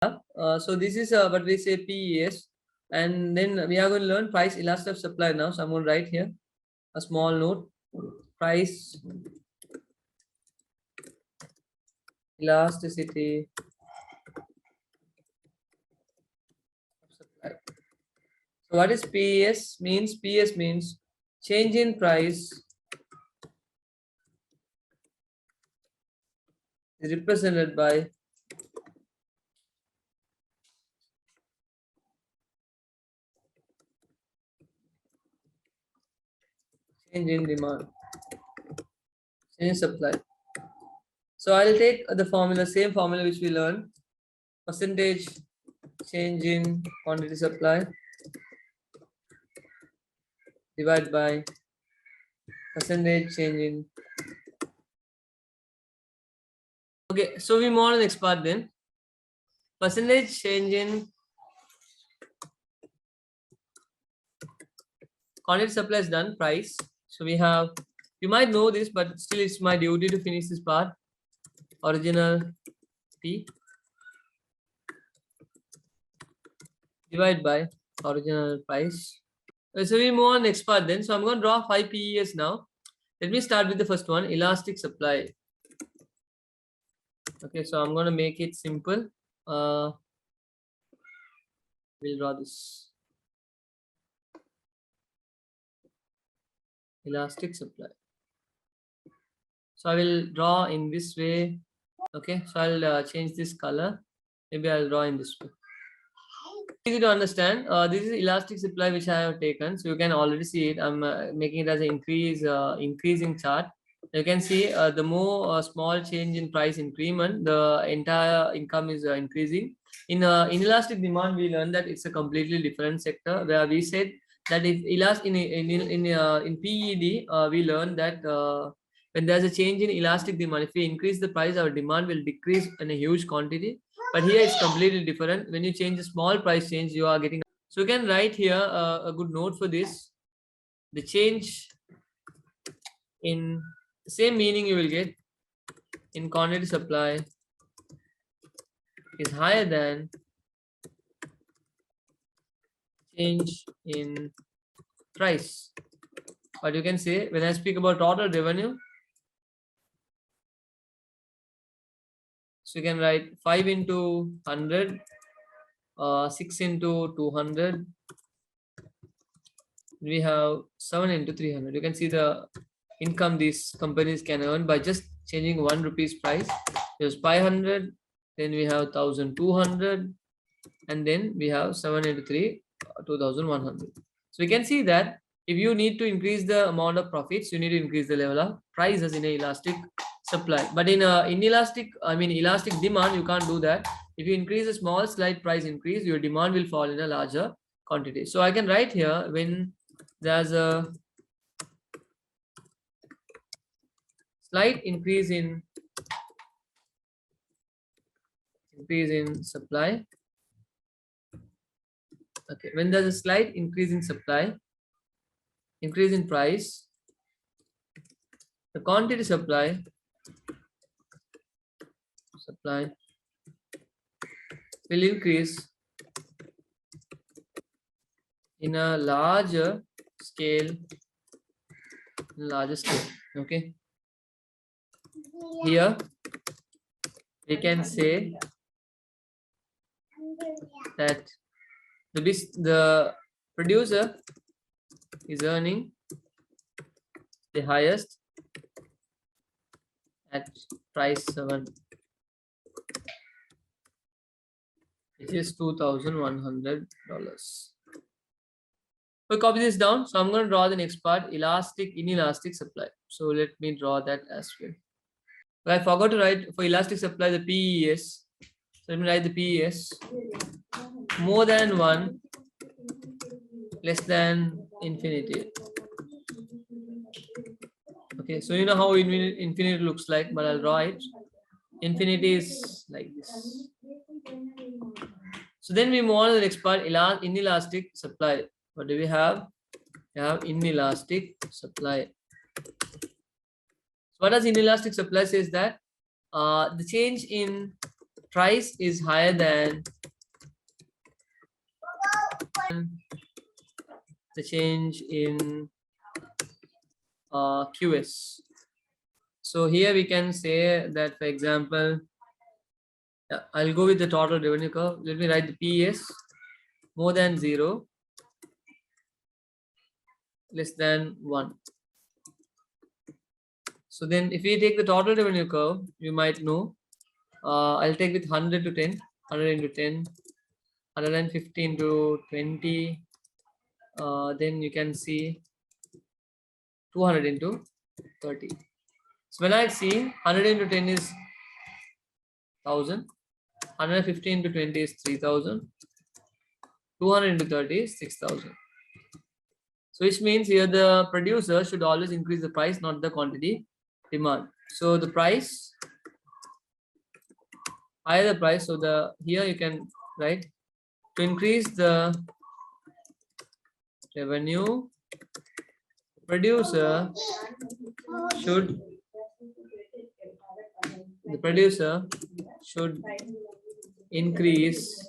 So this is what we say PES, and then we are going to learn price elastic supply now. So I'm going to write here a small note: price elasticity supply. So what is PES means? PES means change in price is represented by change in demand, change in supply. So I'll take the formula, same formula which we learned, percentage change in quantity supply divided by percentage change in. Okay, so we move on to the next part then. Percentage change in quantity supply is done, price. So we have, you might know this, but still it's my duty to finish this part. Original P divided by original price. So we move on next part then. So I'm going to draw 5 PES now. Let me start with the first one, elastic supply. Okay, so I'm going to make it simple. We'll draw this. Elastic supply. So I will draw in this way. Okay, so I'll change this color. Maybe I'll draw in this way. Easy to understand. This is elastic supply which I have taken. So you can already see it. I'm making it as an increasing chart. You can see the more small change in price increment, the entire income is increasing. In inelastic demand, we learned that it's a completely different sector, where we said that if in PED, we learned that when there's a change in elastic demand, if we increase the price, our demand will decrease in a huge quantity. But here it's completely different. When you change a small price change, you are getting. So you can write here a good note for this. The change in the same meaning you will get in quantity supply is higher than change in price. But you can say when I speak about total revenue, so you can write 5 into 100, 6 into 200. We have 7 into 300. You can see the income these companies can earn by just changing 1 rupees price. There's 500, then we have 1200, and then we have 7 into 3, 2100. So we can see that if you need to increase the amount of profits, you need to increase the level of prices in an elastic supply. But in elastic demand, you can't do that. If you increase a small slight price increase, your demand will fall in a larger quantity. So I can write here, when there's a slight increase in supply. Okay, when there's a slight increase in supply, increase in price, the quantity supply will increase in a larger scale. Okay, here we can say that the producer is earning the highest at price 7, which is $2,100. We'll copy this down. So I'm going to draw the next part, inelastic supply. So let me draw that as well. But I forgot to write for elastic supply the PES. So let me write the PES. More than 1, less than infinity. Okay, so you know how infinity looks like, but I'll draw it. Infinity is like this. So then we move on to the next part, inelastic supply. What do we have? We have inelastic supply. So what does inelastic supply says that the change in price is higher than the change in QS. So here we can say that, for example, I'll go with the total revenue curve. Let me write the PES more than 0, less than 1. So then if we take the total revenue curve, you might know, I'll take with 100 to 10, 100 into 10, 150 into 20, then you can see 200 into 30. So when I see 100 into 10 is 1000, 150 into 20 is 3000, 200 into 30 is 6000. So which means here the producer should always increase the price, not the quantity demand. So the price, higher the price, so the here you can write, to increase the revenue, producer should increase,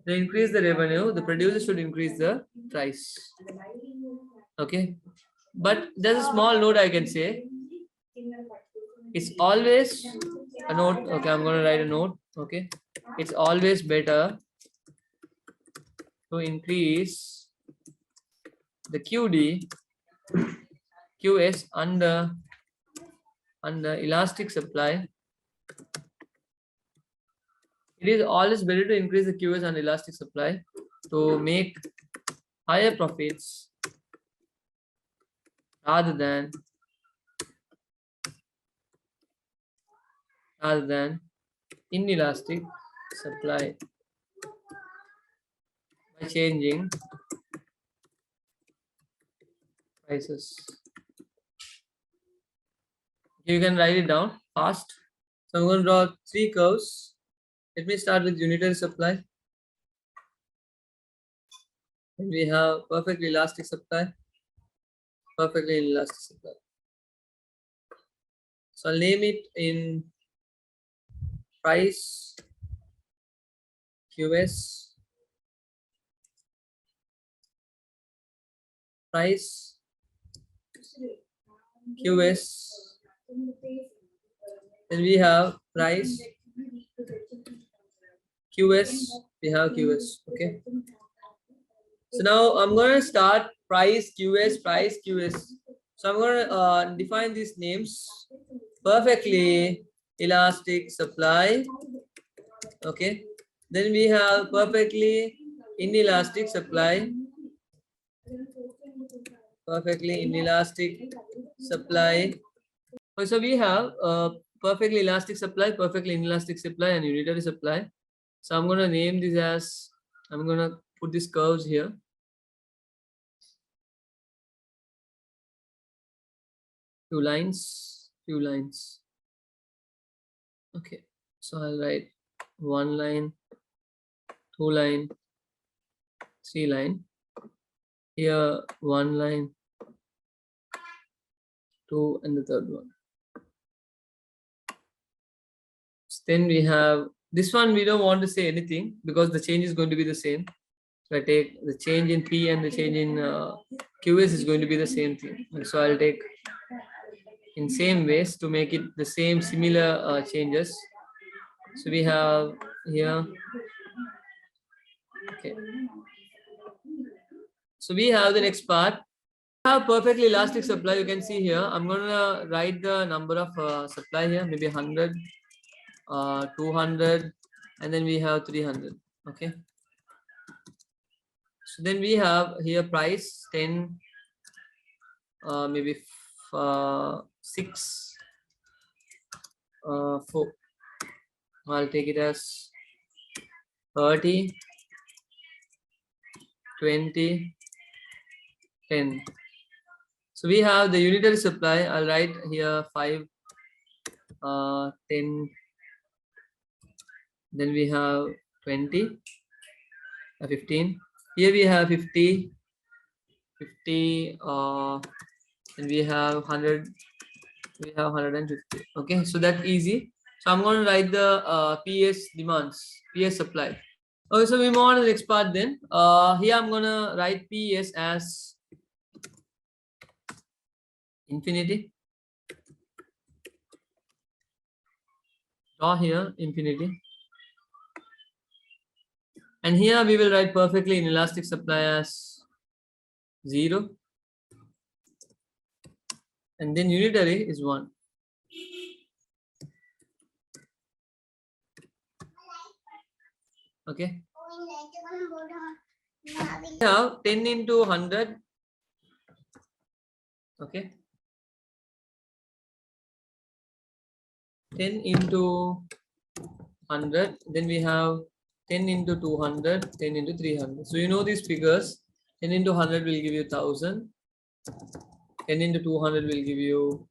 to increase the revenue, the producer should increase the price. Okay, but there's a small note I can say. It's always a note. Okay, I'm going to write a note. Okay, it's always better to increase the QS under elastic supply. It is always better to increase the QS and elastic supply to make higher profits rather than inelastic supply by changing prices. You can write it down fast. So I'm going to draw 3 curves. Let me start with unitary supply. And we have perfectly elastic supply, perfectly inelastic supply. So I'll name it in price QS, price QS, then we have price QS, we have QS. Okay, so now I'm going to start price QS, price QS. So I'm going to define these names. Perfectly elastic supply. Okay, then we have perfectly inelastic supply, perfectly inelastic supply. So we have perfectly elastic supply, perfectly inelastic supply, and unitary supply. So I'm going to name this as, I'm going to put these curves here. Two lines. Okay, so I'll write 1 line, 2 line, 3 line. Here 1 line, 2, and the 3rd one. Then we have this one. We don't want to say anything because the change is going to be the same. So I take the change in P and the change in QS is going to be the same thing. And so I'll take in same ways to make it the same similar changes. So we have here. Okay. So we have the next part. We have perfectly elastic supply. You can see here. I'm going to write the number of supply here, maybe 100, 200, and then we have 300. Okay. So then we have here price 10, maybe 6, 4. I'll take it as 30, 20, 10. So we have the unitary supply. I'll write here 5, 10. Then we have 20, 15. Here we have 50, and we have 100. We have 150. Okay, so that's easy. So I'm going to write the PES demands, PES supply. Okay, so we move on to the next part then. Here I'm going to write PES as infinity. Draw here infinity. And here we will write perfectly inelastic supply as 0. And then unitary is 1. Okay. Now 10 into 100. Okay. 10 into 100. Then we have 10 into 200, 10 into 300. So you know these figures. 10 into 100 will give you 1000. 10 into 200 will give you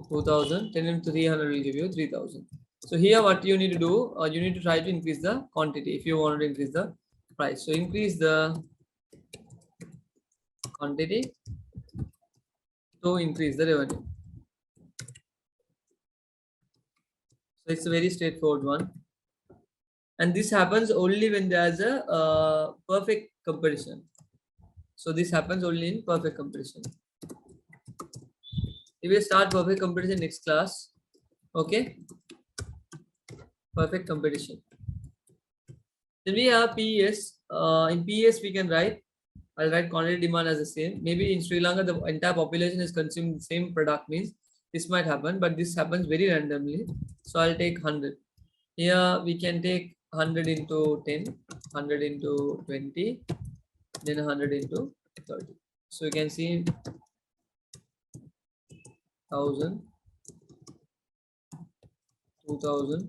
2000. 10 into 300 will give you 3000. So here what you need to do, you need to try to increase the quantity if you want to increase the price. So increase the quantity to increase the revenue. So it's a very straightforward one. And this happens only when there's a perfect comparison. So this happens only in perfect comparison. We will start perfect comparison next class. Okay. Perfect comparison. Then we have PES. In PES we can write, I'll write quantity demand as the same. Maybe in Sri Lanka the entire population is consuming the same product, means this might happen, but this happens very randomly. So I'll take 100. Here we can take 100 into 10, 100 into 20, then 100 into 30. So you can see 1000, 2000,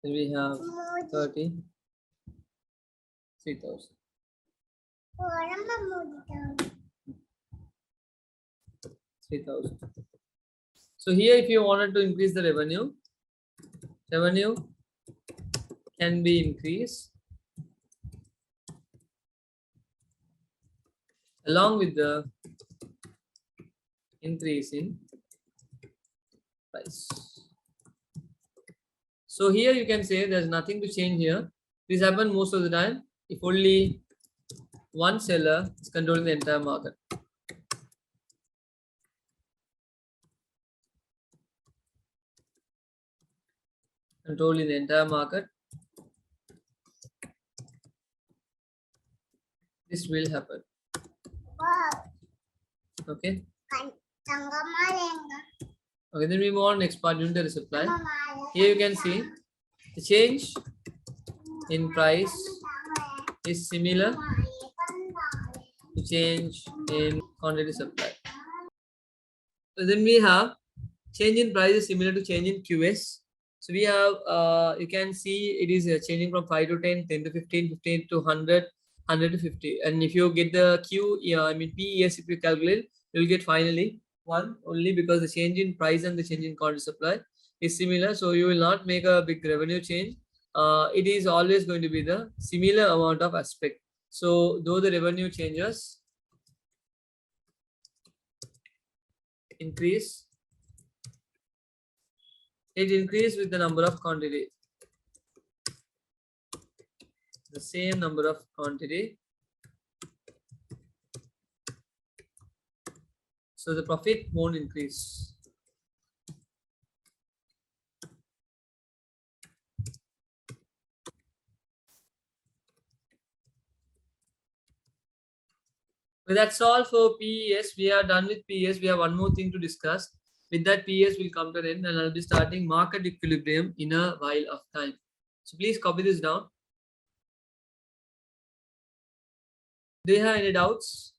then we have 30, 3000. So here if you wanted to increase the revenue can be increased along with the increase in price. So here you can say there's nothing to change here. This happens most of the time if only one seller is controlling the entire market. Controlling the entire market. This will happen. Okay. Okay, then we move on next part, unitary supply. Here you can see the change in price is similar to change in quantity supply. So then we have change in price is similar to change in QS. So we have, you can see it is changing from 5 to 10, 10 to 15, 15 to 100, 100 to 50. And if you get the Q, PES, if you calculate, you'll get finally 1 only, because the change in price and the change in quantity supply is similar. So you will not make a big revenue change. It is always going to be the similar amount of aspect. So though the revenue changes increase, it increase with the number of quantity, the same number of quantity. So the profit won't increase. Well, that's all for PES. We are done with PES. We have one more thing to discuss. With that, PES will come to an end, and I'll be starting market equilibrium in a while of time. So please copy this down. Do you have any doubts?